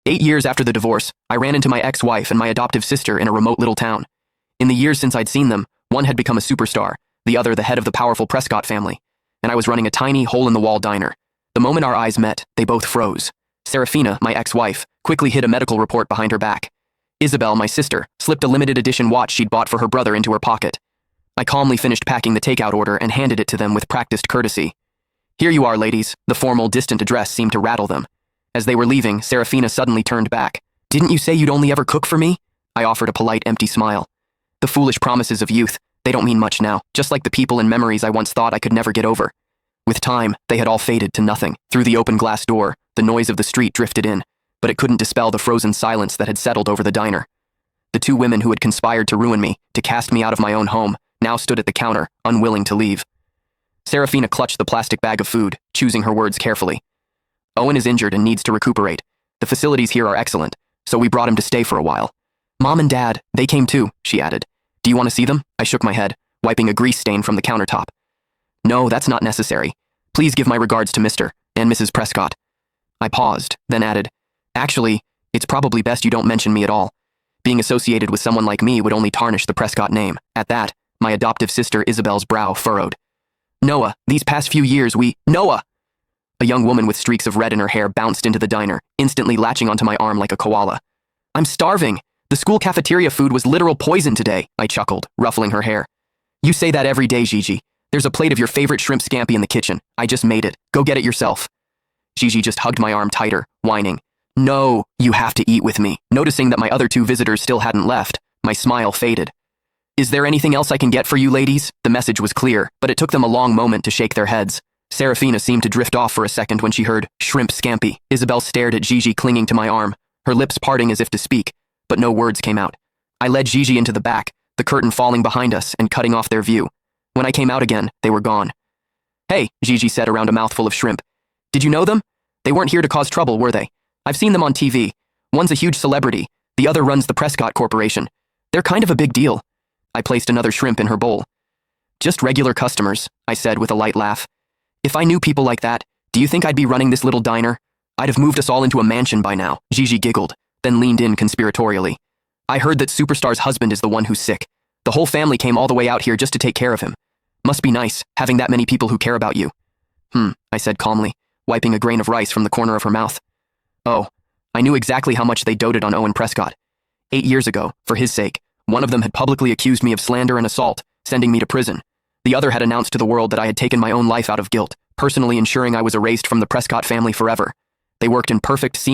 8 years after the divorce, I ran into my ex-wife and my adoptive sister in a remote little town. In the years since I'd seen them, one had become a superstar, the other the head of the powerful Prescott family, and I was running a tiny, hole-in-the-wall diner. The moment our eyes met, they both froze. Serafina, my ex-wife, quickly hid a medical report behind her back. Isabel, my sister, slipped a limited-edition watch she'd bought for her brother into her pocket. I calmly finished packing the takeout order and handed it to them with practiced courtesy. "Here you are, ladies." The formal, distant address seemed to rattle them. As they were leaving, Serafina suddenly turned back. "Didn't you say you'd only ever cook for me?" I offered a polite, empty smile. The foolish promises of youth, they don't mean much now, just like the people and memories I once thought I could never get over. With time, they had all faded to nothing. Through the open glass door, the noise of the street drifted in, but it couldn't dispel the frozen silence that had settled over the diner. The two women who had conspired to ruin me, to cast me out of my own home, now stood at the counter, unwilling to leave. Serafina clutched the plastic bag of food, choosing her words carefully. "Owen is injured and needs to recuperate. The facilities here are excellent, so we brought him to stay for a while. Mom and Dad, they came too," she added. "Do you want to see them?" I shook my head, wiping a grease stain from the countertop. "No, that's not necessary. Please give my regards to Mr. and Mrs. Prescott." I paused, then added, "Actually, it's probably best you don't mention me at all. Being associated with someone like me would only tarnish the Prescott name." At that, my adoptive sister Isabel's brow furrowed. "Noah, these past few years Noah!" A young woman with streaks of red in her hair bounced into the diner, instantly latching onto my arm like a koala. "I'm starving. The school cafeteria food was literal poison today," I chuckled, ruffling her hair. "You say that every day, Gigi. There's a plate of your favorite shrimp scampi in the kitchen. I just made it. Go get it yourself." Gigi just hugged my arm tighter, whining, "No, you have to eat with me." Noticing that my other two visitors still hadn't left, my smile faded. "Is there anything else I can get for you ladies?" The message was clear, but it took them a long moment to shake their heads. Serafina seemed to drift off for a second when she heard shrimp scampi. Isabel stared at Gigi clinging to my arm, her lips parting as if to speak, but no words came out. I led Gigi into the back, the curtain falling behind us and cutting off their view. When I came out again, they were gone. "Hey," Gigi said around a mouthful of shrimp. "Did you know them? They weren't here to cause trouble, were they? I've seen them on TV. One's a huge celebrity, the other runs the Prescott Corporation. They're kind of a big deal." I placed another shrimp in her bowl. "Just regular customers," I said with a light laugh. "If I knew people like that, do you think I'd be running this little diner? I'd have moved us all into a mansion by now." Gigi giggled, then leaned in conspiratorially. "I heard that Superstar's husband is the one who's sick. The whole family came all the way out here just to take care of him. Must be nice, having that many people who care about you." I said calmly, wiping a grain of rice from the corner of her mouth. "Oh, I knew exactly how much they doted on Owen Prescott. 8 years ago, for his sake, one of them had publicly accused me of slander and assault, sending me to prison. The other had announced to the world that I had taken my own life out of guilt, personally ensuring I was erased from the Prescott family forever. They worked in perfect seamless